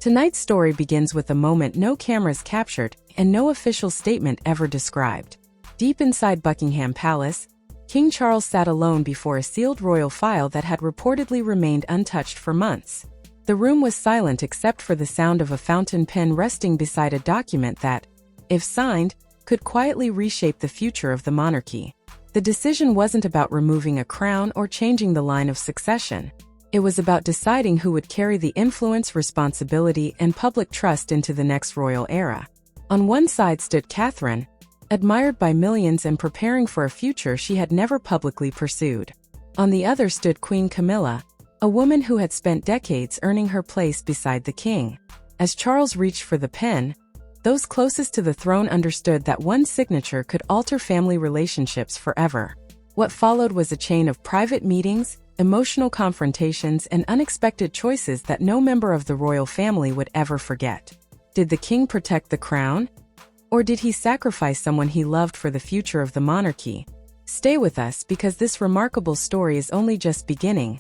Tonight's story begins with a moment no cameras captured and no official statement ever described. Deep inside Buckingham Palace, King Charles sat alone before a sealed royal file that had reportedly remained untouched for months. The room was silent except for the sound of a fountain pen resting beside a document that, if signed, could quietly reshape the future of the monarchy. The decision wasn't about removing a crown or changing the line of succession. It was about deciding who would carry the influence, responsibility, and public trust into the next royal era. On one side stood Catherine, admired by millions and preparing for a future she had never publicly pursued. On the other stood Queen Camilla, a woman who had spent decades earning her place beside the king. As Charles reached for the pen, those closest to the throne understood that one signature could alter family relationships forever. What followed was a chain of private meetings, emotional confrontations, and unexpected choices that no member of the royal family would ever forget. Did the king protect the crown? Or did he sacrifice someone he loved for the future of the monarchy? Stay with us because this remarkable story is only just beginning.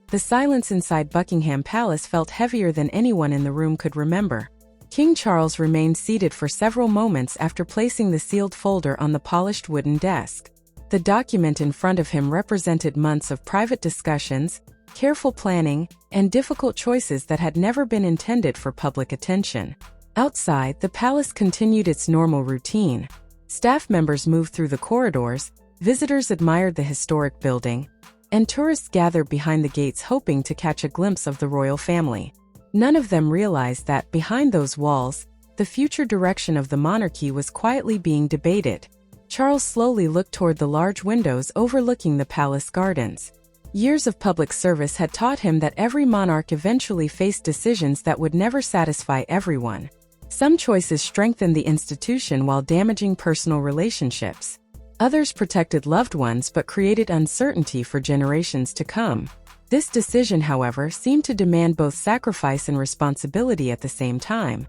The silence inside Buckingham Palace felt heavier than anyone in the room could remember. King Charles remained seated for several moments after placing the sealed folder on the polished wooden desk. The document in front of him represented months of private discussions, careful planning, and difficult choices that had never been intended for public attention. Outside, the palace continued its normal routine. Staff members moved through the corridors, visitors admired the historic building, and tourists gathered behind the gates hoping to catch a glimpse of the royal family. None of them realized that, behind those walls, the future direction of the monarchy was quietly being debated. Charles slowly looked toward the large windows overlooking the palace gardens. Years of public service had taught him that every monarch eventually faced decisions that would never satisfy everyone. Some choices strengthened the institution while damaging personal relationships. Others protected loved ones but created uncertainty for generations to come. This decision, however, seemed to demand both sacrifice and responsibility at the same time.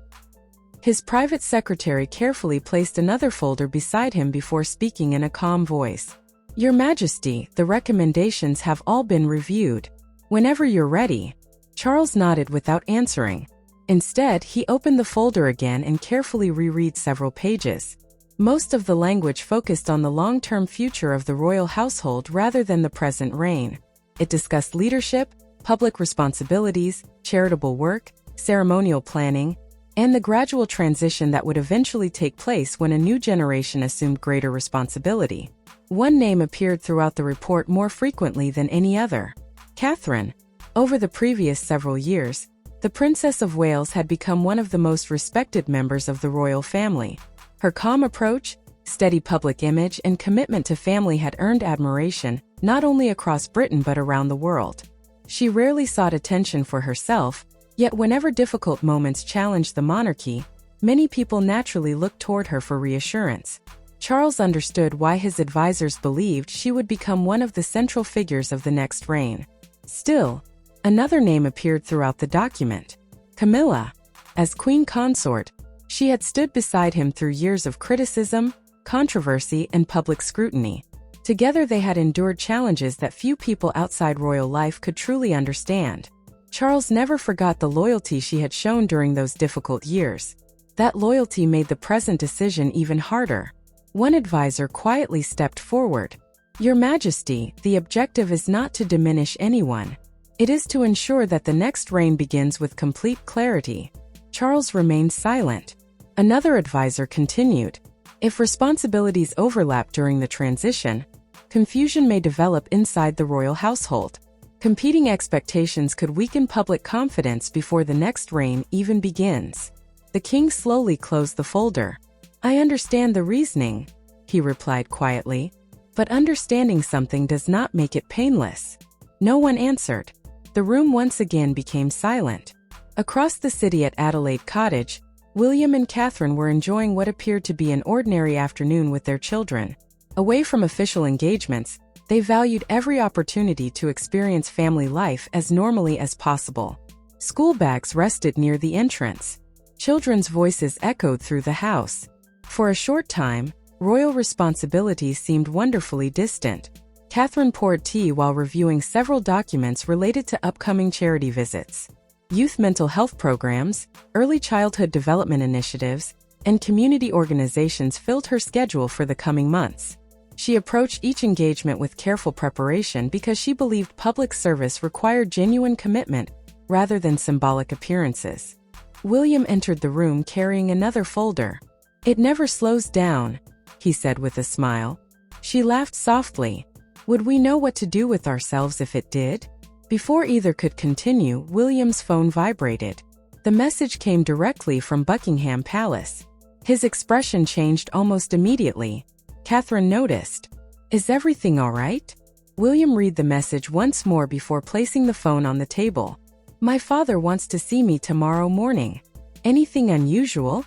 His private secretary carefully placed another folder beside him before speaking in a calm voice. "Your Majesty, the recommendations have all been reviewed. Whenever you're ready." Charles nodded without answering. Instead, he opened the folder again and carefully reread several pages. Most of the language focused on the long-term future of the royal household rather than the present reign. It discussed leadership, public responsibilities, charitable work, ceremonial planning, and the gradual transition that would eventually take place when a new generation assumed greater responsibility. One name appeared throughout the report more frequently than any other: Catherine. Over the previous several years, the Princess of Wales had become one of the most respected members of the royal family. Her calm approach, steady public image, and commitment to family had earned admiration, not only across Britain but around the world. She rarely sought attention for herself, yet whenever difficult moments challenged the monarchy, many people naturally looked toward her for reassurance. Charles understood why his advisors believed she would become one of the central figures of the next reign. Still, another name appeared throughout the document: Camilla. As queen consort, she had stood beside him through years of criticism, controversy, and public scrutiny. Together they had endured challenges that few people outside royal life could truly understand. Charles never forgot the loyalty she had shown during those difficult years. That loyalty made the present decision even harder. One advisor quietly stepped forward. "Your Majesty, the objective is not to diminish anyone. It is to ensure that the next reign begins with complete clarity." Charles remained silent. Another advisor continued. "If responsibilities overlap during the transition, confusion may develop inside the royal household. Competing expectations could weaken public confidence before the next reign even begins." The king slowly closed the folder. "I understand the reasoning," he replied quietly, "but understanding something does not make it painless." No one answered. The room once again became silent. Across the city at Adelaide Cottage, William and Catherine were enjoying what appeared to be an ordinary afternoon with their children. Away from official engagements, they valued every opportunity to experience family life as normally as possible. School bags rested near the entrance. Children's voices echoed through the house. For a short time, royal responsibilities seemed wonderfully distant. Catherine poured tea while reviewing several documents related to upcoming charity visits. youth mental health programs, early childhood development initiatives, and community organizations filled her schedule for the coming months. She approached each engagement with careful preparation because she believed public service required genuine commitment rather than symbolic appearances. William entered the room carrying another folder. "It never slows down," he said with a smile. She laughed softly. "Would we know what to do with ourselves if it did?" Before either could continue, William's phone vibrated. The message came directly from Buckingham Palace. His expression changed almost immediately. Catherine noticed. "Is everything all right?" William read the message once more before placing the phone on the table. "My father wants to see me tomorrow morning. Anything unusual?"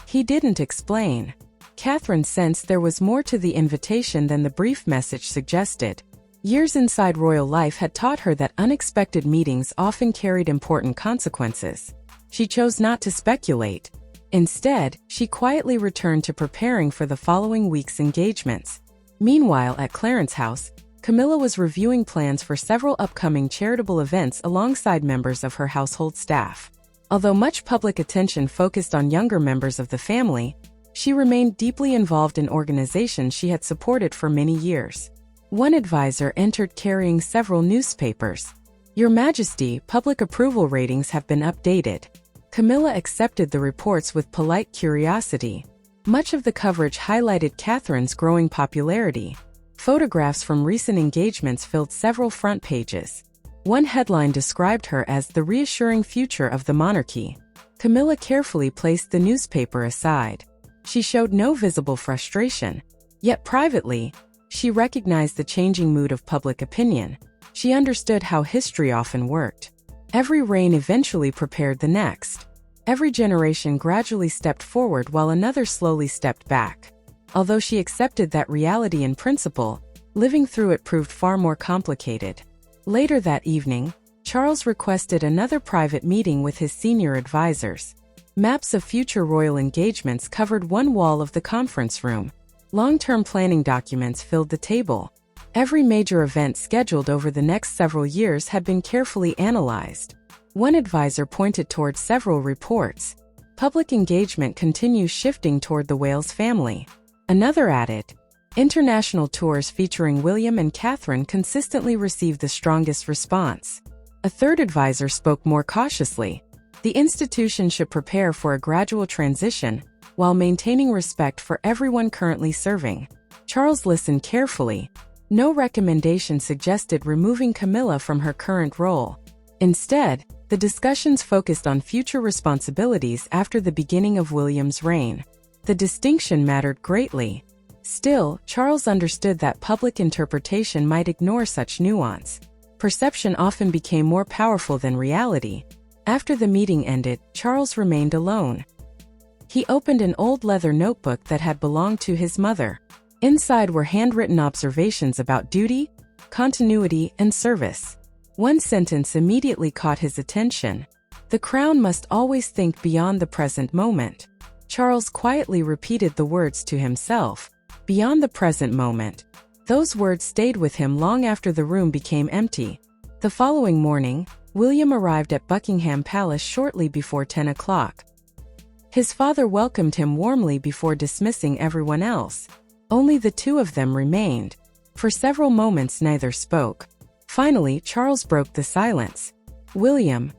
He didn't explain. Catherine sensed there was more to the invitation than the brief message suggested. Years inside royal life had taught her that unexpected meetings often carried important consequences. She chose not to speculate. Instead, she quietly returned to preparing for the following week's engagements. Meanwhile, at Clarence House, Camilla was reviewing plans for several upcoming charitable events alongside members of her household staff. Although much public attention focused on younger members of the family, she remained deeply involved in organizations she had supported for many years. One advisor entered carrying several newspapers. "Your Majesty, public approval ratings have been updated." Camilla accepted the reports with polite curiosity. Much of the coverage highlighted Catherine's growing popularity. Photographs from recent engagements filled several front pages. One headline described her as the reassuring future of the monarchy. Camilla carefully placed the newspaper aside. She showed no visible frustration. Yet privately, she recognized the changing mood of public opinion. She understood how history often worked. Every reign eventually prepared the next. Every generation gradually stepped forward while another slowly stepped back. Although she accepted that reality in principle, living through it proved far more complicated. Later that evening, Charles requested another private meeting with his senior advisors. Maps of future royal engagements covered one wall of the conference room. Long-term planning documents filled the table. Every major event scheduled over the next several years had been carefully analyzed. One advisor pointed toward several reports. Public engagement continues shifting toward the Wales family. Another added, international tours featuring William and Catherine consistently received the strongest response. A third advisor spoke more cautiously. The institution should prepare for a gradual transition while maintaining respect for everyone currently serving. Charles listened carefully. No recommendation suggested removing Camilla from her current role. Instead, the discussions focused on future responsibilities after the beginning of William's reign. The distinction mattered greatly. Still, Charles understood that public interpretation might ignore such nuance. Perception often became more powerful than reality. After the meeting ended, Charles remained alone. He opened an old leather notebook that had belonged to his mother. Inside were handwritten observations about duty, continuity, and service. One sentence immediately caught his attention. "The crown must always think beyond the present moment." Charles quietly repeated the words to himself. Beyond the present moment. Those words stayed with him long after the room became empty. The following morning, William arrived at Buckingham Palace shortly before 10 o'clock. His father welcomed him warmly before dismissing everyone else. Only the two of them remained. For several moments neither spoke. Finally, Charles broke the silence. "William,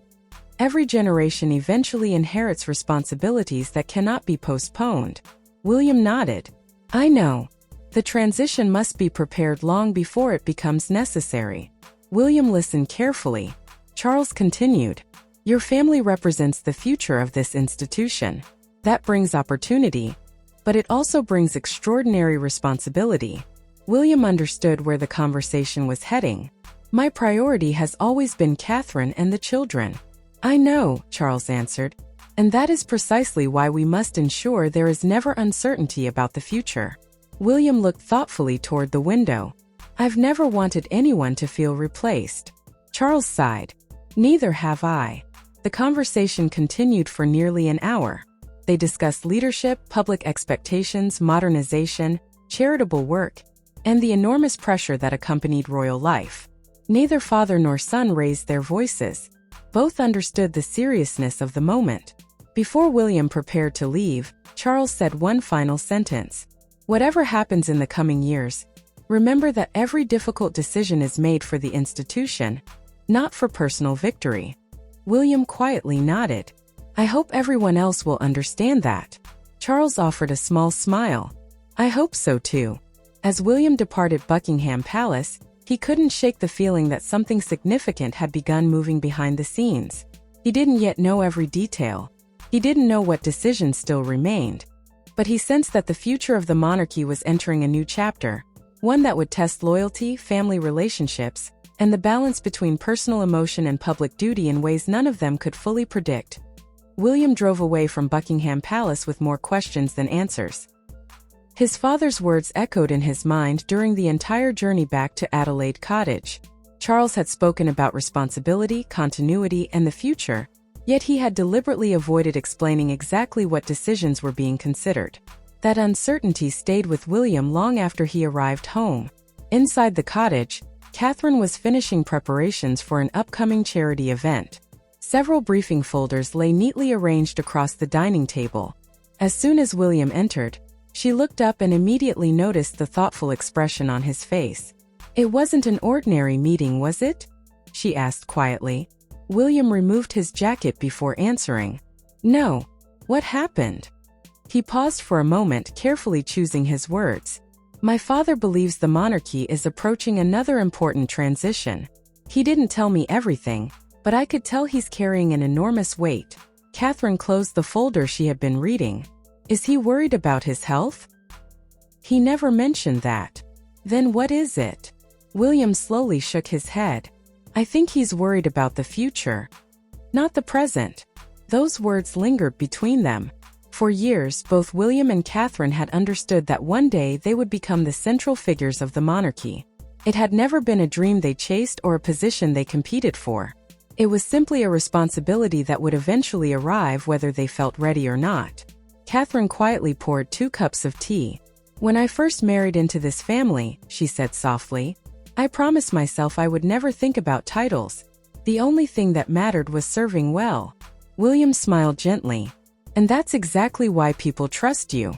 every generation eventually inherits responsibilities that cannot be postponed." William nodded. "I know. The transition must be prepared long before it becomes necessary." William listened carefully. Charles continued. "Your family represents the future of this institution. That brings opportunity, but it also brings extraordinary responsibility." William understood where the conversation was heading. "My priority has always been Catherine and the children." "I know," Charles answered, "and that is precisely why we must ensure there is never uncertainty about the future." William looked thoughtfully toward the window. "I've never wanted anyone to feel replaced." Charles sighed. "Neither have I." The conversation continued for nearly an hour. They discussed leadership, public expectations, modernization, charitable work, and the enormous pressure that accompanied royal life. Neither father nor son raised their voices. Both understood the seriousness of the moment. Before William prepared to leave, Charles said one final sentence. "Whatever happens in the coming years, remember that every difficult decision is made for the institution, not for personal victory." William quietly nodded. "I hope everyone else will understand that." Charles offered a small smile. "I hope so too." As William departed Buckingham Palace, he couldn't shake the feeling that something significant had begun moving behind the scenes. He didn't yet know every detail. He didn't know what decisions still remained. But he sensed that the future of the monarchy was entering a new chapter, one that would test loyalty, family relationships, and the balance between personal emotion and public duty in ways none of them could fully predict. William drove away from Buckingham Palace with more questions than answers. His father's words echoed in his mind during the entire journey back to Adelaide Cottage. Charles had spoken about responsibility, continuity, and the future, yet he had deliberately avoided explaining exactly what decisions were being considered. That uncertainty stayed with William long after he arrived home. Inside the cottage, Catherine was finishing preparations for an upcoming charity event. Several briefing folders lay neatly arranged across the dining table. As soon as William entered, she looked up and immediately noticed the thoughtful expression on his face. "It wasn't an ordinary meeting, was it?" she asked quietly. William removed his jacket before answering. "No. What happened?" He paused for a moment, carefully choosing his words. "My father believes the monarchy is approaching another important transition. He didn't tell me everything, but I could tell he's carrying an enormous weight." Catherine closed the folder she had been reading. "Is he worried about his health?" "He never mentioned that." "Then what is it?" William slowly shook his head. "I think he's worried about the future, not the present." Those words lingered between them. For years, both William and Catherine had understood that one day they would become the central figures of the monarchy. It had never been a dream they chased or a position they competed for. It was simply a responsibility that would eventually arrive whether they felt ready or not. Catherine quietly poured 2 cups of tea. "When I first married into this family," she said softly, "I promised myself I would never think about titles. The only thing that mattered was serving well." William smiled gently. "And that's exactly why people trust you."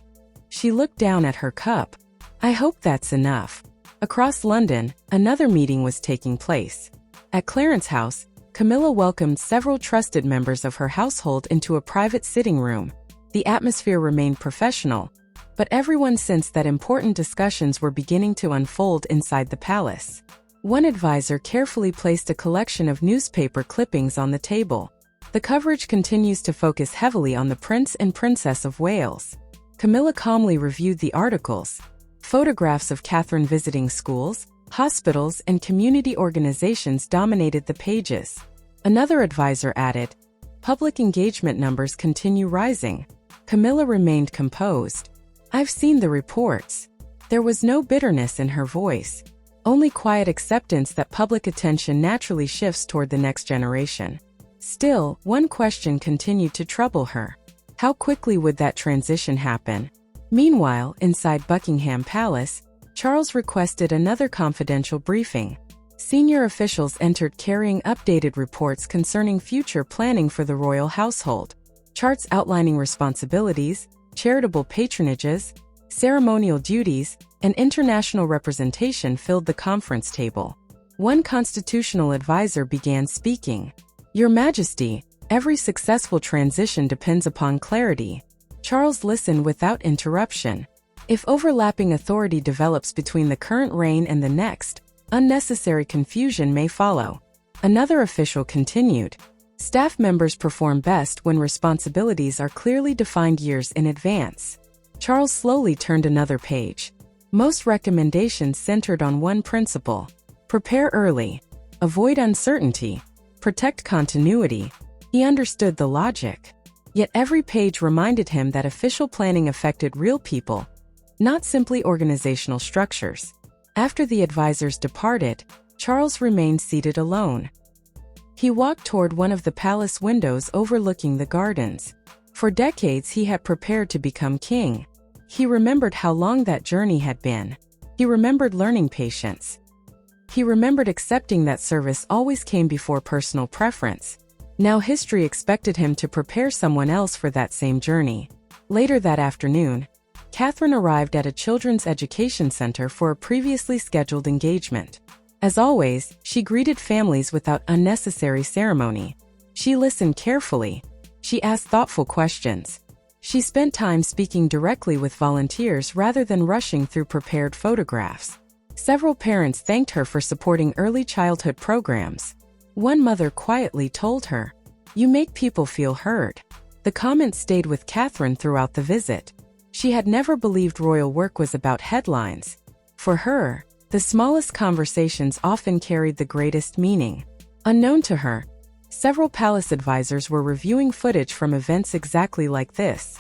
She looked down at her cup. "I hope that's enough." Across London, another meeting was taking place. At Clarence House, Camilla welcomed several trusted members of her household into a private sitting room. The atmosphere remained professional, but everyone sensed that important discussions were beginning to unfold inside the palace. One advisor carefully placed a collection of newspaper clippings on the table. The coverage continues to focus heavily on the Prince and Princess of Wales. Camilla calmly reviewed the articles. Photographs of Catherine visiting schools, hospitals, and community organizations dominated the pages. Another advisor added, "Public engagement numbers continue rising." Camilla remained composed. "I've seen the reports." There was no bitterness in her voice, only quiet acceptance that public attention naturally shifts toward the next generation. Still, one question continued to trouble her. How quickly would that transition happen? Meanwhile, inside Buckingham Palace, Charles requested another confidential briefing. Senior officials entered carrying updated reports concerning future planning for the royal household. Charts outlining responsibilities, charitable patronages, ceremonial duties, and international representation filled the conference table. One constitutional advisor began speaking. "Your Majesty, every successful transition depends upon clarity." Charles listened without interruption. "If overlapping authority develops between the current reign and the next, unnecessary confusion may follow." Another official continued. "Staff members perform best when responsibilities are clearly defined years in advance." Charles slowly turned another page. Most recommendations centered on one principle: prepare early, avoid uncertainty, protect continuity. He understood the logic. Yet every page reminded him that official planning affected real people, not simply organizational structures. After the advisors departed, Charles remained seated alone. He walked toward one of the palace windows overlooking the gardens. For decades he had prepared to become king. He remembered how long that journey had been. He remembered learning patience. He remembered accepting that service always came before personal preference. Now history expected him to prepare someone else for that same journey. Later that afternoon, Catherine arrived at a children's education center for a previously scheduled engagement. As always, she greeted families without unnecessary ceremony. She listened carefully. She asked thoughtful questions. She spent time speaking directly with volunteers rather than rushing through prepared photographs. Several parents thanked her for supporting early childhood programs. One mother quietly told her, "You make people feel heard." The comment stayed with Catherine throughout the visit. She had never believed royal work was about headlines. For her, the smallest conversations often carried the greatest meaning. Unknown to her, several palace advisors were reviewing footage from events exactly like this.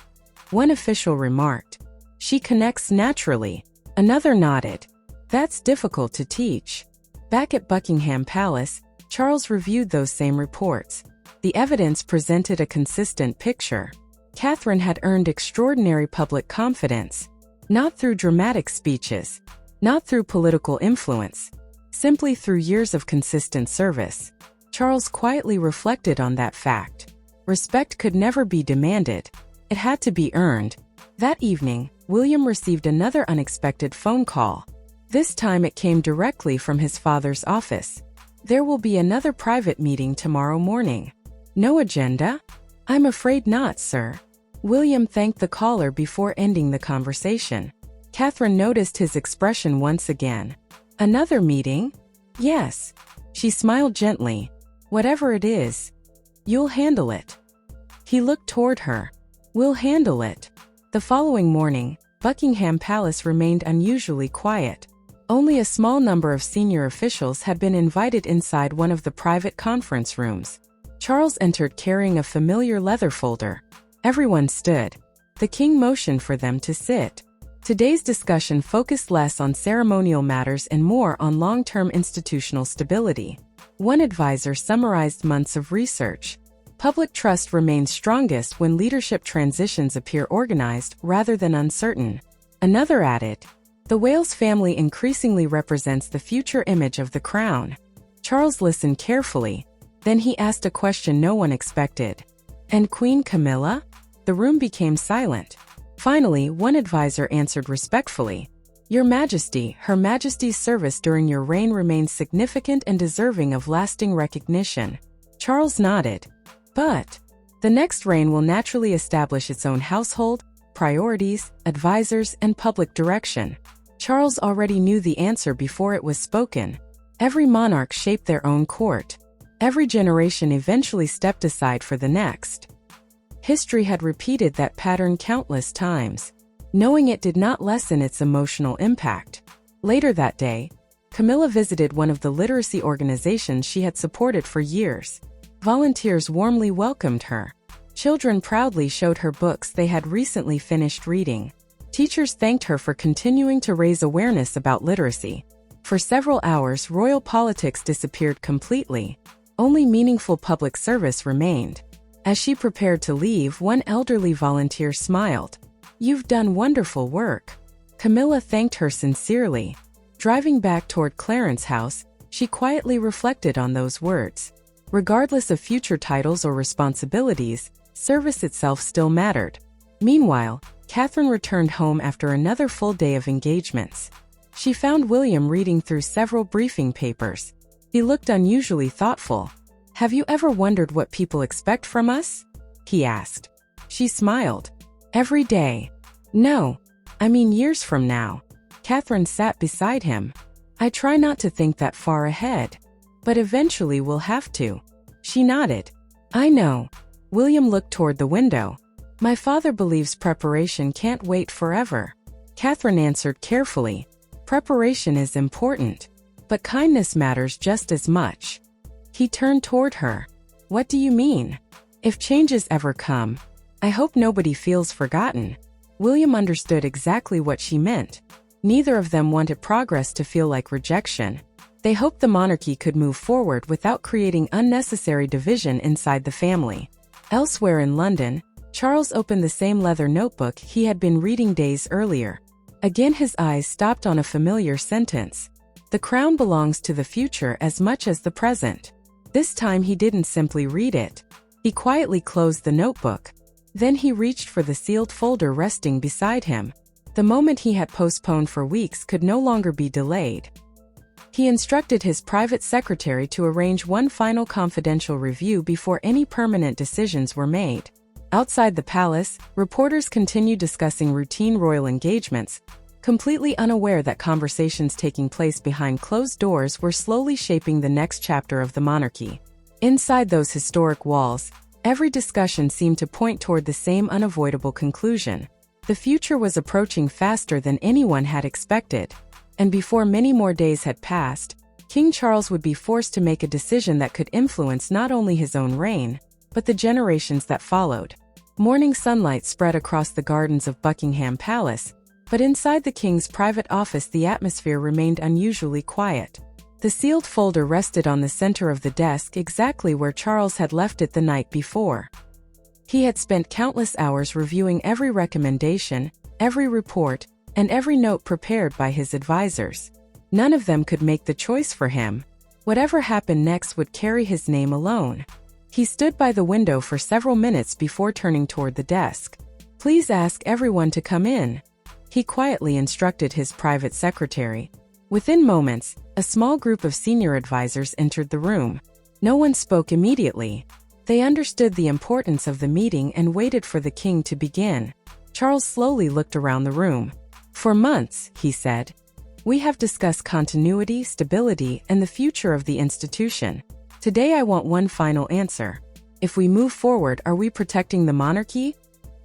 One official remarked, "She connects naturally." Another nodded, "That's difficult to teach." Back at Buckingham Palace, Charles reviewed those same reports. The evidence presented a consistent picture. Catherine had earned extraordinary public confidence, not through dramatic speeches, not through political influence, simply through years of consistent service. Charles quietly reflected on that fact. Respect could never be demanded. It had to be earned. That evening, William received another unexpected phone call. This time it came directly from his father's office. "There will be another private meeting tomorrow morning." "No agenda?" "I'm afraid not, sir." William thanked the caller before ending the conversation. Catherine noticed his expression once again. "Another meeting?" "Yes." She smiled gently. "Whatever it is, you'll handle it." He looked toward her. "We'll handle it." The following morning, Buckingham Palace remained unusually quiet. Only a small number of senior officials had been invited inside one of the private conference rooms. Charles entered carrying a familiar leather folder. Everyone stood. The king motioned for them to sit. Today's discussion focused less on ceremonial matters and more on long-term institutional stability. One advisor summarized months of research. Public trust remains strongest when leadership transitions appear organized rather than uncertain. Another added, "The Wales family increasingly represents the future image of the crown." Charles listened carefully. Then he asked a question no one expected. "And Queen Camilla?" The room became silent. Finally, one advisor answered respectfully, "Your Majesty, Her Majesty's service during your reign remains significant and deserving of lasting recognition." Charles nodded. "But the next reign will naturally establish its own household, priorities, advisors, and public direction." Charles already knew the answer before it was spoken. Every monarch shaped their own court. Every generation eventually stepped aside for the next. History had repeated that pattern countless times. Knowing it did not lessen its emotional impact. Later that day, Camilla visited one of the literacy organizations she had supported for years. Volunteers warmly welcomed her. Children proudly showed her books they had recently finished reading. Teachers thanked her for continuing to raise awareness about literacy. For several hours, royal politics disappeared completely. Only meaningful public service remained. As she prepared to leave, one elderly volunteer smiled. "You've done wonderful work." Camilla thanked her sincerely. Driving back toward Clarence House, she quietly reflected on those words. Regardless of future titles or responsibilities, service itself still mattered. Meanwhile, Catherine returned home after another full day of engagements. She found William reading through several briefing papers. He looked unusually thoughtful. "Have you ever wondered what people expect from us?" he asked. She smiled. "Every day." "No, I mean years from now." Catherine sat beside him. "I try not to think that far ahead. But eventually we'll have to." She nodded. "I know." William looked toward the window. "My father believes preparation can't wait forever." Catherine answered carefully. "Preparation is important. But kindness matters just as much." He turned toward her. "What do you mean?" "If changes ever come, I hope nobody feels forgotten." William understood exactly what she meant. Neither of them wanted progress to feel like rejection. They hoped the monarchy could move forward without creating unnecessary division inside the family. Elsewhere in London, Charles opened the same leather notebook he had been reading days earlier. Again his eyes stopped on a familiar sentence. "The crown belongs to the future as much as the present." This time he didn't simply read it. He quietly closed the notebook. Then he reached for the sealed folder resting beside him. The moment he had postponed for weeks could no longer be delayed. He instructed his private secretary to arrange one final confidential review before any permanent decisions were made. Outside the palace, reporters continued discussing routine royal engagements, completely unaware that conversations taking place behind closed doors were slowly shaping the next chapter of the monarchy. Inside those historic walls, every discussion seemed to point toward the same unavoidable conclusion. The future was approaching faster than anyone had expected, and before many more days had passed, King Charles would be forced to make a decision that could influence not only his own reign, but the generations that followed. Morning sunlight spread across the gardens of Buckingham Palace, but inside the king's private office the atmosphere remained unusually quiet. The sealed folder rested on the center of the desk exactly where Charles had left it the night before. He had spent countless hours reviewing every recommendation, every report, and every note prepared by his advisors. None of them could make the choice for him. Whatever happened next would carry his name alone. He stood by the window for several minutes before turning toward the desk. "Please ask everyone to come in," he quietly instructed his private secretary. Within moments, a small group of senior advisors entered the room. No one spoke immediately. They understood the importance of the meeting and waited for the king to begin. Charles slowly looked around the room. "For months," he said, "we have discussed continuity, stability, and the future of the institution. Today I want one final answer. If we move forward, are we protecting the monarchy?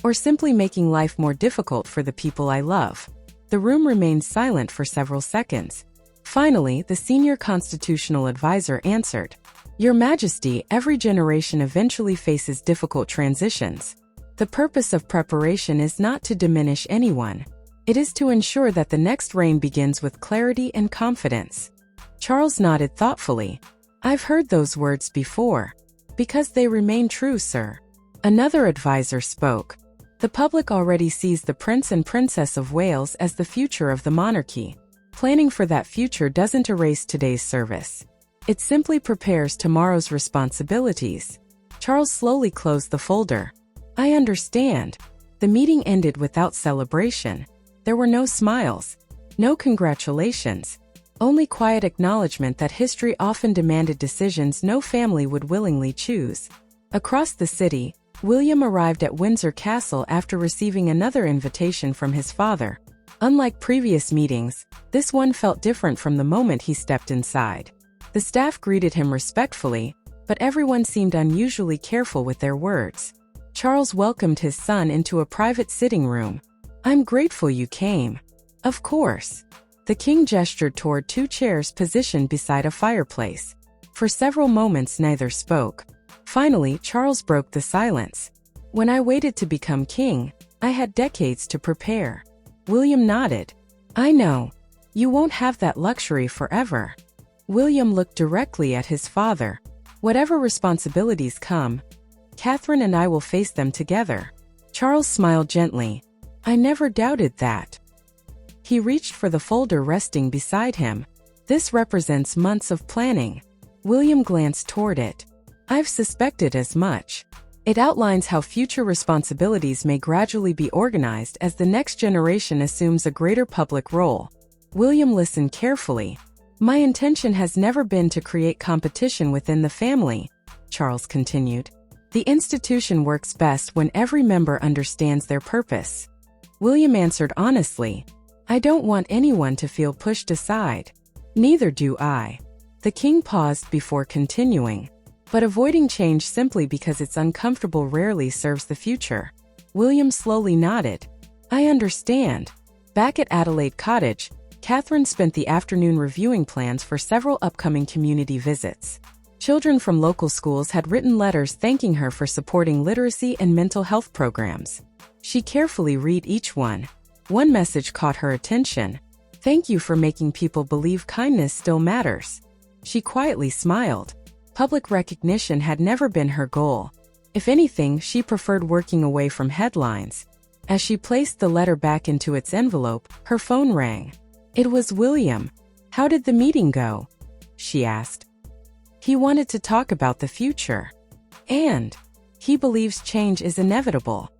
Or simply making life more difficult for the people I love?" The room remained silent for several seconds. Finally, the senior constitutional advisor answered, "Your Majesty, every generation eventually faces difficult transitions. The purpose of preparation is not to diminish anyone. It is to ensure that the next reign begins with clarity and confidence." Charles nodded thoughtfully. "I've heard those words before. Because they remain true, sir." Another advisor spoke. "The public already sees the Prince and Princess of Wales as the future of the monarchy. Planning for that future doesn't erase today's service. It simply prepares tomorrow's responsibilities." Charles slowly closed the folder. "I understand." The meeting ended without celebration. There were no smiles, no congratulations, only quiet acknowledgement that history often demanded decisions no family would willingly choose. Across the city, William arrived at Windsor Castle after receiving another invitation from his father. Unlike previous meetings, this one felt different from the moment he stepped inside. The staff greeted him respectfully, but everyone seemed unusually careful with their words. Charles welcomed his son into a private sitting room. "I'm grateful you came." "Of course." The king gestured toward two chairs positioned beside a fireplace. For several moments neither spoke. Finally, Charles broke the silence. "When I waited to become king, I had decades to prepare." William nodded. "I know. You won't have that luxury forever." William looked directly at his father. "Whatever responsibilities come, Catherine and I will face them together." Charles smiled gently. "I never doubted that." He reached for the folder resting beside him. "This represents months of planning." William glanced toward it. "I've suspected as much. It outlines how future responsibilities may gradually be organized as the next generation assumes a greater public role." William listened carefully. "My intention has never been to create competition within the family," Charles continued. "The institution works best when every member understands their purpose." William answered honestly, "I don't want anyone to feel pushed aside." "Neither do I." The king paused before continuing. "But avoiding change simply because it's uncomfortable rarely serves the future." William slowly nodded. "I understand." Back at Adelaide Cottage, Catherine spent the afternoon reviewing plans for several upcoming community visits. Children from local schools had written letters thanking her for supporting literacy and mental health programs. She carefully read each one. One message caught her attention. "Thank you for making people believe kindness still matters." She quietly smiled. Public recognition had never been her goal. If anything, she preferred working away from headlines. As she placed the letter back into its envelope, her phone rang. It was William. "How did the meeting go?" she asked. "He wanted to talk about the future." "And?" He believes change is inevitable.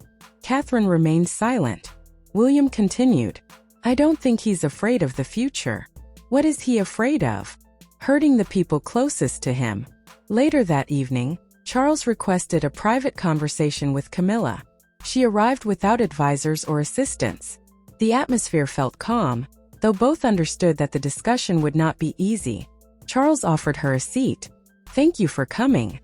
Catherine remained silent. William continued, I don't think he's afraid of the future. What is he afraid of? Hurting the people closest to him. Later that evening, Charles requested a private conversation with Camilla. She arrived without advisors or assistants. The atmosphere felt calm, though both understood that the discussion would not be easy. Charles offered her a seat. Thank you for coming.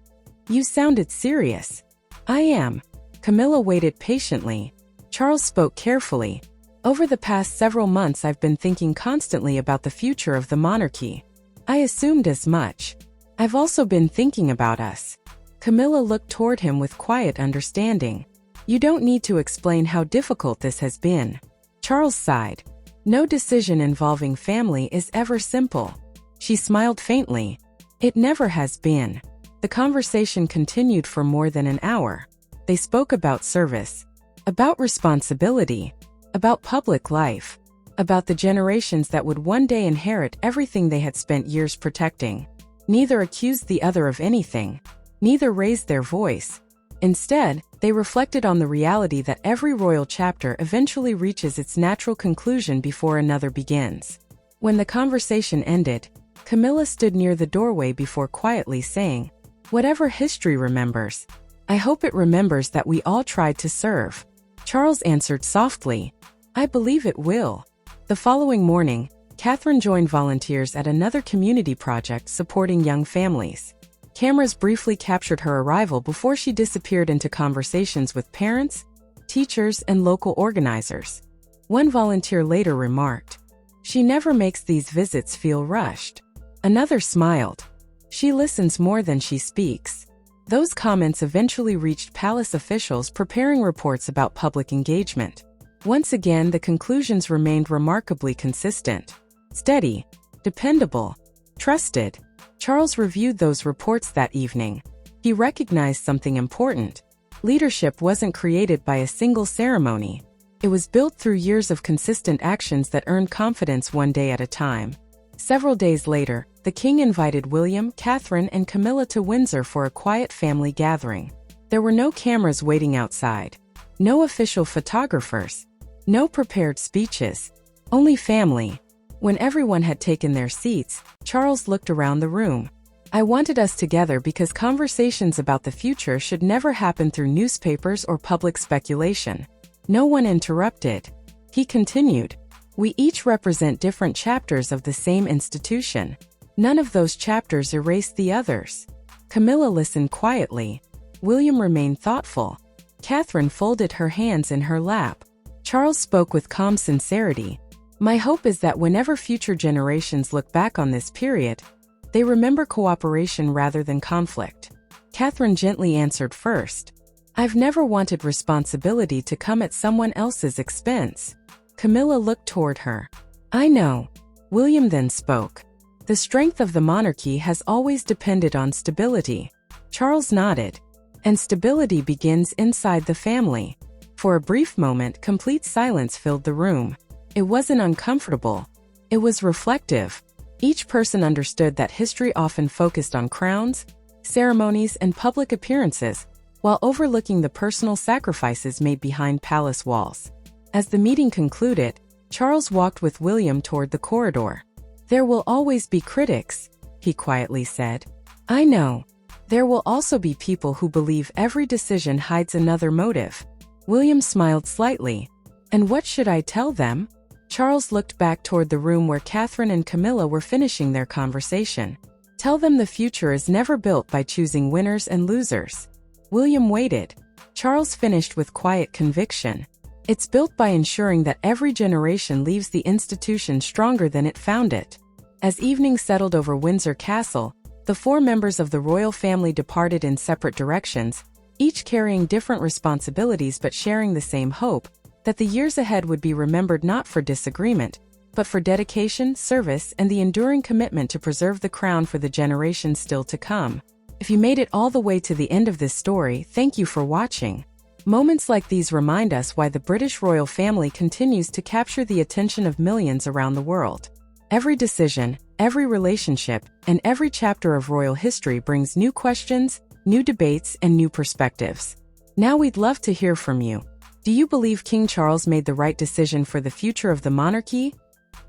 You sounded serious. I am. Camilla waited patiently. Charles spoke carefully. Over the past several months I've been thinking constantly about the future of the monarchy. I assumed as much. I've also been thinking about us. Camilla looked toward him with quiet understanding. You don't need to explain how difficult this has been. Charles sighed. No decision involving family is ever simple. She smiled faintly. It never has been. The conversation continued for more than an hour. They spoke about service, about responsibility, about public life, about the generations that would one day inherit everything they had spent years protecting. Neither accused the other of anything. Neither raised their voice. Instead, they reflected on the reality that every royal chapter eventually reaches its natural conclusion before another begins. When the conversation ended, Camilla stood near the doorway before quietly saying, Whatever history remembers, I hope it remembers that we all tried to serve. Charles answered softly, I believe it will. The following morning, Catherine joined volunteers at another community project supporting young families. Cameras briefly captured her arrival before she disappeared into conversations with parents, teachers, and local organizers. One volunteer later remarked, She never makes these visits feel rushed. Another smiled. She listens more than she speaks. Those comments eventually reached palace officials preparing reports about public engagement. Once again, the conclusions remained remarkably consistent. Steady, dependable, trusted. Charles reviewed those reports that evening. He recognized something important. Leadership wasn't created by a single ceremony. It was built through years of consistent actions that earned confidence one day at a time. Several days later, the king invited William, Catherine, and Camilla to Windsor for a quiet family gathering. There were no cameras waiting outside. No official photographers. No prepared speeches. Only family. When everyone had taken their seats, Charles looked around the room. I wanted us together because conversations about the future should never happen through newspapers or public speculation. No one interrupted. He continued, We each represent different chapters of the same institution. None of those chapters erased the others. Camilla listened quietly. William remained thoughtful. Catherine folded her hands in her lap. Charles spoke with calm sincerity. My hope is that whenever future generations look back on this period, they remember cooperation rather than conflict. Catherine gently answered first. I've never wanted responsibility to come at someone else's expense. Camilla looked toward her. I know. William then spoke. The strength of the monarchy has always depended on stability. Charles nodded. And stability begins inside the family. For a brief moment, complete silence filled the room. It wasn't uncomfortable. It was reflective. Each person understood that history often focused on crowns, ceremonies, and public appearances, while overlooking the personal sacrifices made behind palace walls. As the meeting concluded, Charles walked with William toward the corridor. There will always be critics, he quietly said. I know. There will also be people who believe every decision hides another motive. William smiled slightly. And what should I tell them? Charles looked back toward the room where Catherine and Camilla were finishing their conversation. Tell them the future is never built by choosing winners and losers. William waited. Charles finished with quiet conviction. It's built by ensuring that every generation leaves the institution stronger than it found it. As evening settled over Windsor Castle, the four members of the royal family departed in separate directions, each carrying different responsibilities but sharing the same hope, that the years ahead would be remembered not for disagreement, but for dedication, service, and the enduring commitment to preserve the crown for the generations still to come. If you made it all the way to the end of this story, thank you for watching. Moments like these remind us why the British royal family continues to capture the attention of millions around the world. Every decision, every relationship, and every chapter of royal history brings new questions, new debates, and new perspectives. Now we'd love to hear from you. Do you believe King Charles made the right decision for the future of the monarchy?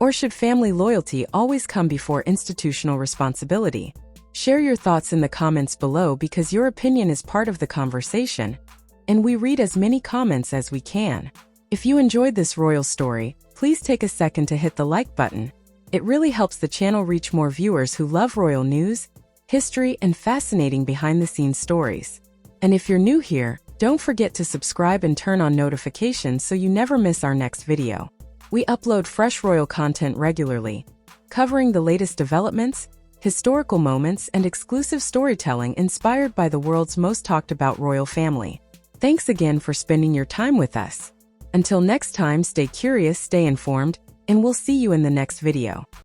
Or should family loyalty always come before institutional responsibility? Share your thoughts in the comments below because your opinion is part of the conversation, and we read as many comments as we can. If you enjoyed this royal story, please take a second to hit the like button. It really helps the channel reach more viewers who love royal news, history, and fascinating behind-the-scenes stories. And if you're new here, don't forget to subscribe and turn on notifications so you never miss our next video. We upload fresh royal content regularly, covering the latest developments, historical moments, and exclusive storytelling inspired by the world's most talked about royal family. Thanks again for spending your time with us. Until next time, stay curious, stay informed, and we'll see you in the next video.